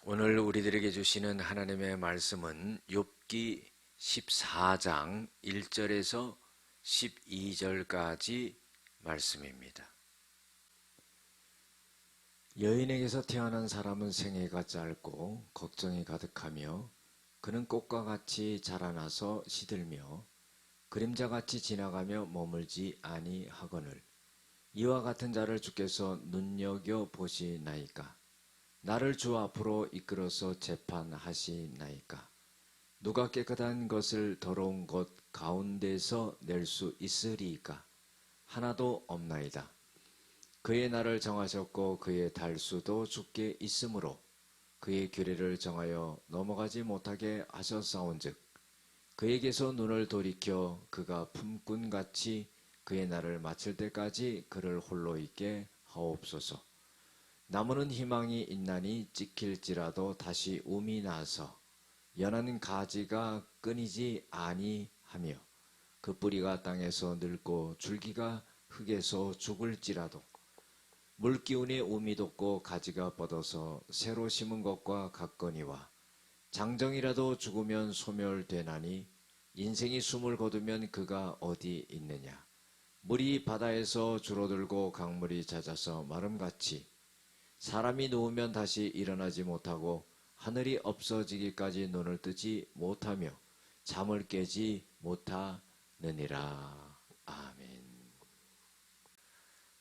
오늘 우리들에게 주시는 하나님의 말씀은 욥기 14장 1절에서 12절까지 말씀입니다. 여인에게서 태어난 사람은 생애가 짧고 걱정이 가득하며 그는 꽃과 같이 자라나서 시들며 그림자같이 지나가며 머물지 아니하거늘 이와 같은 자를 주께서 눈여겨보시나이까. 나를 주 앞으로 이끌어서 재판하시나이까. 누가 깨끗한 것을 더러운 것 가운데서 낼 수 있으리이까. 하나도 없나이다. 그의 날을 정하셨고 그의 달수도 주께 있으므로 그의 규례를 정하여 넘어가지 못하게 하셨사온즉 그에게서 눈을 돌이켜 그가 품꾼같이 그의 날을 마칠 때까지 그를 홀로 있게 하옵소서. 나무는 희망이 있나니 찍힐지라도 다시 움이 나서 연한 가지가 끊이지 아니하며 그 뿌리가 땅에서 늙고 줄기가 흙에서 죽을지라도 물기운에 움이 돋고 가지가 뻗어서 새로 심은 것과 같거니와 장정이라도 죽으면 소멸되나니 인생이 숨을 거두면 그가 어디 있느냐. 물이 바다에서 줄어들고 강물이 잦아서 마름같이 사람이 누우면 다시 일어나지 못하고 하늘이 없어지기까지 눈을 뜨지 못하며 잠을 깨지 못하느니라. 아멘.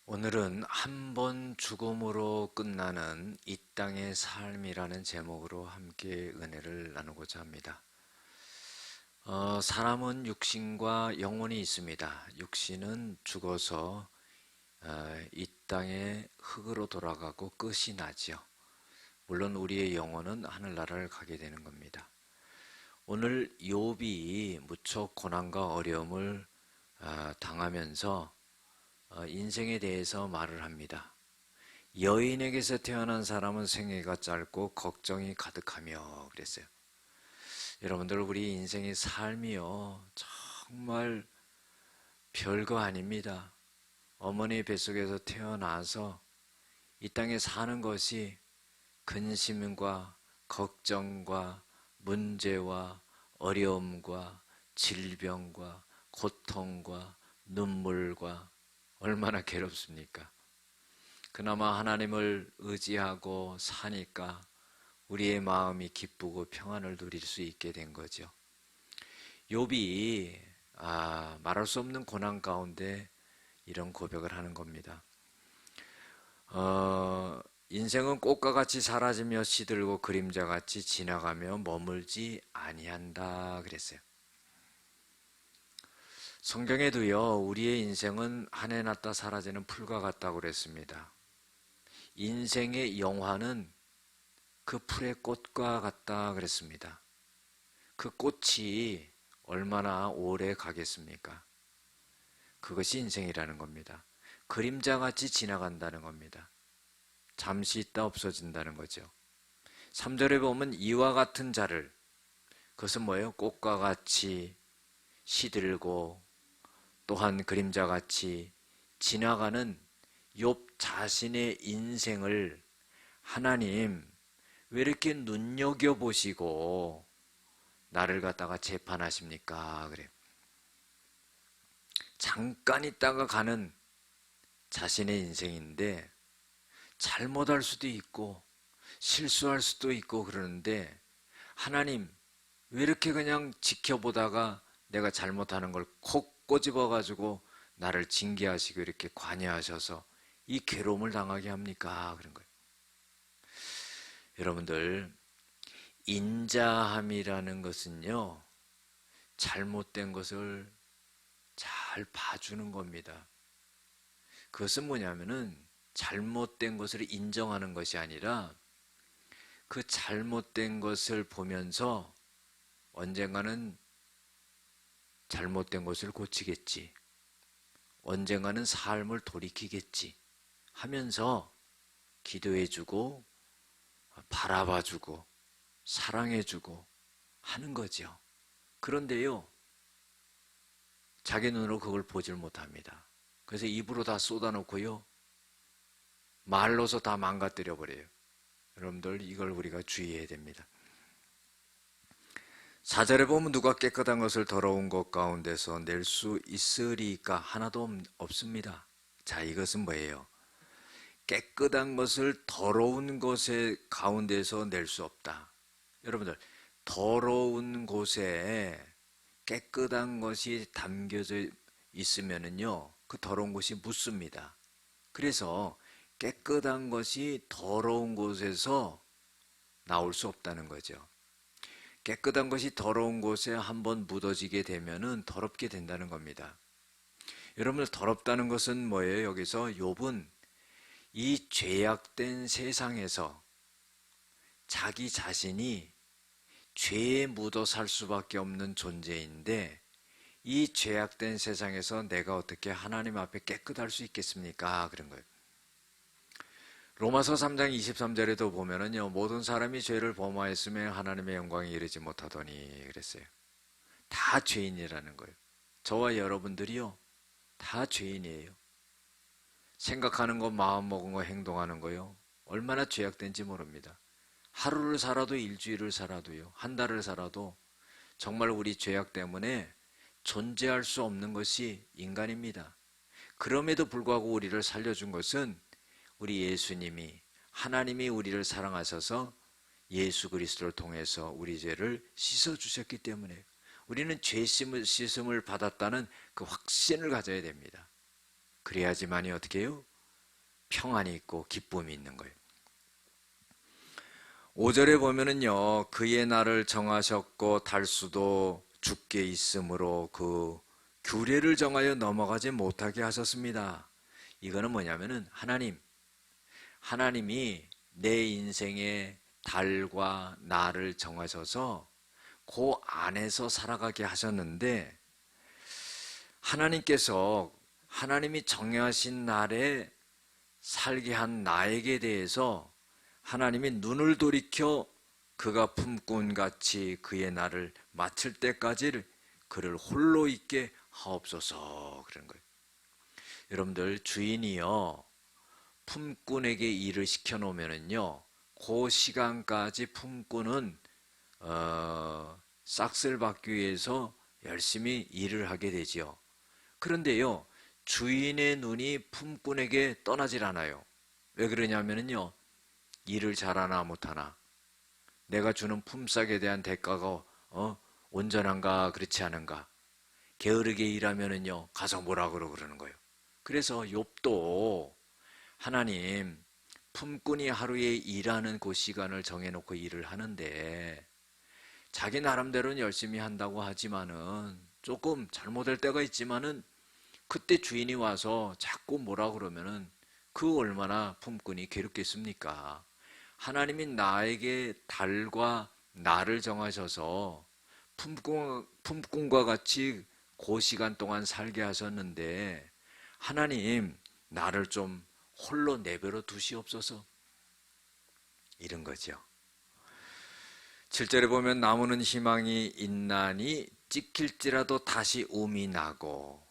오늘은 한 번 죽음으로 끝나는 이 땅의 삶이라는 제목으로 함께 은혜를 나누고자 합니다. 사람은 육신과 영혼이 있습니다. 육신은 죽어서 이 땅의 흙으로 돌아가고 끝이 나죠. 물론 우리의 영혼은 하늘나라를 가게 되는 겁니다. 오늘 욥이 무척 고난과 어려움을 당하면서 인생에 대해서 말을 합니다. 여인에게서 태어난 사람은 생애가 짧고 걱정이 가득하며 그랬어요. 여러분들, 우리 인생의 삶이요 정말 별거 아닙니다. 어머니 뱃속에서 태어나서 이 땅에 사는 것이 근심과 걱정과 문제와 어려움과 질병과 고통과 눈물과 얼마나 괴롭습니까? 그나마 하나님을 의지하고 사니까 우리의 마음이 기쁘고 평안을 누릴 수 있게 된 거죠. 욥이 말할 수 없는 고난 가운데 이런 고백을 하는 겁니다. 인생은 꽃과 같이 사라지며 시들고 그림자같이 지나가며 머물지 아니한다 그랬어요. 성경에도요, 우리의 인생은 한 해 났다 사라지는 풀과 같다고 그랬습니다. 인생의 영화는 그 풀의 꽃과 같다 그랬습니다. 그 꽃이 얼마나 오래 가겠습니까? 그것이 인생이라는 겁니다. 그림자같이 지나간다는 겁니다. 잠시 있다 없어진다는 거죠. 3절에 보면 이와 같은 자를, 그것은 뭐예요? 꽃과 같이 시들고 또한 그림자같이 지나가는 욥 자신의 인생을 하나님 왜 이렇게 눈여겨보시고 나를 갖다가 재판하십니까? 그래요. 잠깐 있다가 가는 자신의 인생인데 잘못할 수도 있고 실수할 수도 있고 그러는데 하나님 왜 이렇게 그냥 지켜보다가 내가 잘못하는 걸 콕 꼬집어가지고 나를 징계하시고 이렇게 관여하셔서 이 괴로움을 당하게 합니까? 그런 거예요. 여러분들, 인자함이라는 것은요 잘못된 것을 잘 봐주는 겁니다. 그것은 뭐냐면은 잘못된 것을 인정하는 것이 아니라 그 잘못된 것을 보면서 언젠가는 잘못된 것을 고치겠지, 언젠가는 삶을 돌이키겠지 하면서 기도해주고 바라봐주고 사랑해주고 하는 거죠. 그런데요, 자기 눈으로 그걸 보질 못합니다. 그래서 입으로 다 쏟아놓고요 말로서 다 망가뜨려 버려요. 여러분들 이걸 우리가 주의해야 됩니다. 4절에 보면 누가 깨끗한 것을 더러운 것 가운데서 낼 수 있으리까 하나도 없습니다. 자, 이것은 뭐예요? 깨끗한 것을 더러운 것의 가운데서 낼 수 없다. 여러분들, 더러운 곳에 깨끗한 것이 담겨져 있으면은요, 그 더러운 것이 묻습니다. 그래서 깨끗한 것이 더러운 곳에서 나올 수 없다는 거죠. 깨끗한 것이 더러운 곳에 한번 묻어지게 되면은 더럽게 된다는 겁니다. 여러분들, 더럽다는 것은 뭐예요? 여기서 욥은 이 죄악된 세상에서 자기 자신이 죄에 묻어 살 수밖에 없는 존재인데, 이 죄악된 세상에서 내가 어떻게 하나님 앞에 깨끗할 수 있겠습니까? 그런 거예요. 로마서 3장 23절에도 보면은요, 모든 사람이 죄를 범하였으면 하나님의 영광에 이르지 못하더니 그랬어요. 다 죄인이라는 거예요. 저와 여러분들이요, 다 죄인이에요. 생각하는 거, 마음 먹은 거, 행동하는 거요, 얼마나 죄악된지 모릅니다. 하루를 살아도, 일주일을 살아도요, 한 달을 살아도 정말 우리 죄악 때문에 존재할 수 없는 것이 인간입니다. 그럼에도 불구하고 우리를 살려준 것은 우리 예수님이, 하나님이 우리를 사랑하셔서 예수 그리스도를 통해서 우리 죄를 씻어주셨기 때문에 우리는 죄 씻음을 받았다는 그 확신을 가져야 됩니다. 그래야지만이 어떻게 해요? 평안이 있고 기쁨이 있는 거예요. 5절에 보면은요, 그의 날을 정하셨고 달수도 죽게 있으므로 그 규례를 정하여 넘어가지 못하게 하셨습니다. 이거는 뭐냐면은 하나님이 내 인생의 달과 날을 정하셔서 그 안에서 살아가게 하셨는데, 하나님이 정하신 날에 살게 한 나에게 대해서 하나님이 눈을 돌이켜 그가 품꾼 같이 그의 날을 마칠 때까지 그를 홀로 있게 하옵소서, 그런 거예요. 여러분들, 주인이요, 품꾼에게 일을 시켜놓으면은요, 그 시간까지 품꾼은 싹쓸 받기 위해서 열심히 일을 하게 되지요. 그런데요, 주인의 눈이 품꾼에게 떠나질 않아요. 왜 그러냐면요, 일을 잘하나 못하나, 내가 주는 품삯에 대한 대가가 온전한가 그렇지 않은가, 게으르게 일하면은요, 가서 뭐라 그러는 거예요. 그래서 욥도 하나님, 품꾼이 하루에 일하는 그 시간을 정해놓고 일을 하는데 자기 나름대로는 열심히 한다고 하지만은 조금 잘못할 때가 있지만은 그때 주인이 와서 자꾸 뭐라 그러면은 그 얼마나 품꾼이 괴롭겠습니까? 하나님이 나에게 달과 날을 정하셔서 품꾼과 같이 그 시간 동안 살게 하셨는데, 하나님, 나를 좀 홀로 내버려 두시옵소서, 이런 거죠. 7절에 보면 나무는 희망이 있나니 찍힐지라도 다시 움이 나고,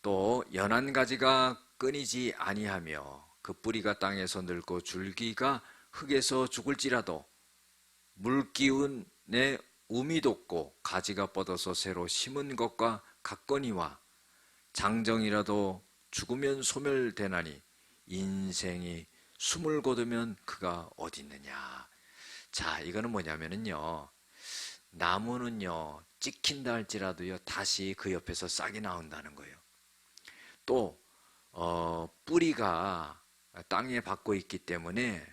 또 연한 가지가 끊이지 아니하며 그 뿌리가 땅에서 늙고 줄기가 흙에서 죽을지라도 물기운에 움이 돋고 가지가 뻗어서 새로 심은 것과 같거니와 장정이라도 죽으면 소멸되나니 인생이 숨을 거두면 그가 어디 있느냐. 자, 이거는 뭐냐면은요, 나무는요, 찍힌다 할지라도요, 다시 그 옆에서 싹이 나온다는 거예요. 또 뿌리가 땅에 박고 있기 때문에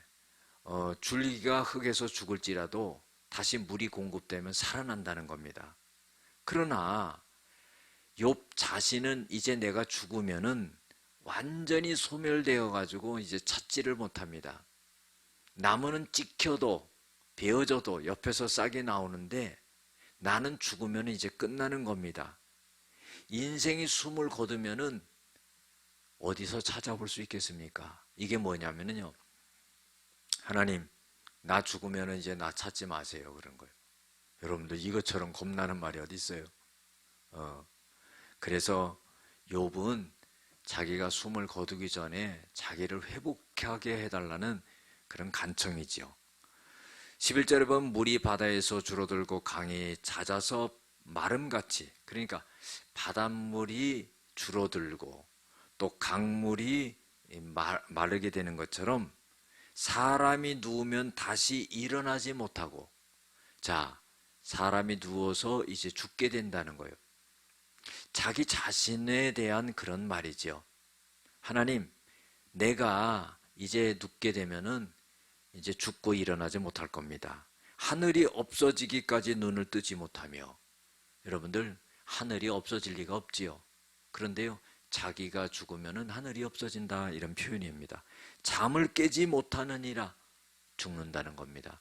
줄기가 흙에서 죽을지라도 다시 물이 공급되면 살아난다는 겁니다. 그러나 욥 자신은 이제 내가 죽으면은 완전히 소멸되어 가지고 이제 찾지를 못합니다. 나무는 찍혀도 베어져도 옆에서 싹이 나오는데 나는 죽으면 이제 끝나는 겁니다. 인생이 숨을 거두면은 어디서 찾아볼 수 있겠습니까? 이게 뭐냐면요, 하나님, 나 죽으면 이제 나 찾지 마세요, 그런 거예요. 여러분들, 이것처럼 겁나는 말이 어디 있어요? 그래서 욥은 자기가 숨을 거두기 전에 자기를 회복하게 해달라는 그런 간청이지요. 11절에 보면 물이 바다에서 줄어들고 강이 잦아서 마름같이, 그러니까 바닷물이 줄어들고 또 강물이 마르게 되는 것처럼 사람이 누우면 다시 일어나지 못하고, 자, 사람이 누워서 이제 죽게 된다는 거예요. 자기 자신에 대한 그런 말이죠. 하나님, 내가 이제 눕게 되면은 이제 죽고 일어나지 못할 겁니다. 하늘이 없어지기까지 눈을 뜨지 못하며, 여러분들, 하늘이 없어질 리가 없지요. 그런데요, 자기가 죽으면은 하늘이 없어진다, 이런 표현입니다. 잠을 깨지 못하느니라 죽는다는 겁니다.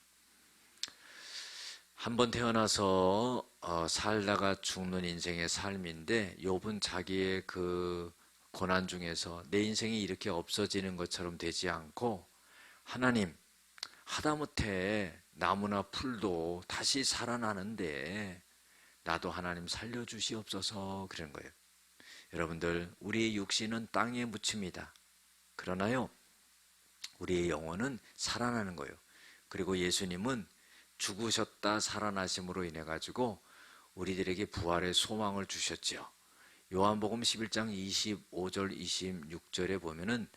한번 태어나서 살다가 죽는 인생의 삶인데, 욥은 자기의 그 고난 중에서 내 인생이 이렇게 없어지는 것처럼 되지 않고, 하나님, 하다못해 나무나 풀도 다시 살아나는데 나도 하나님 살려주시옵소서, 그런 거예요. 여러분들, 우리의 육신은 땅에 묻힙니다. 그러나요, 우리의 영혼은 살아나는 거예요. 그리고 예수님은 죽으셨다 살아나심으로 인해 가지고 우리들에게 부활의 소망을 주셨죠. 요한복음 11장 25절 26절에 보면은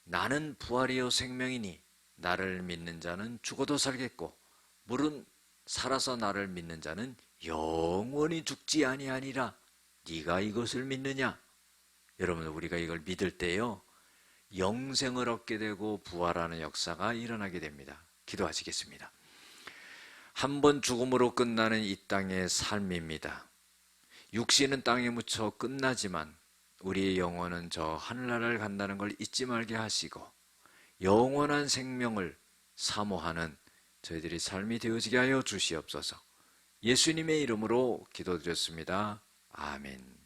나는 부활이요 생명이니 나를 믿는 자는 죽어도 살겠고 물은 살아서 나를 믿는 자는 영원히 죽지 아니하니라. 네가 이것을 믿느냐? 여러분, 우리가 이걸 믿을 때요, 영생을 얻게 되고 부활하는 역사가 일어나게 됩니다. 기도하시겠습니다. 한 번 죽음으로 끝나는 이 땅의 삶입니다. 육신은 땅에 묻혀 끝나지만 우리의 영혼은 저 하늘나라를 간다는 걸 잊지 말게 하시고 영원한 생명을 사모하는 저희들이 삶이 되어지게 하여 주시옵소서. 예수님의 이름으로 기도드렸습니다. 아멘.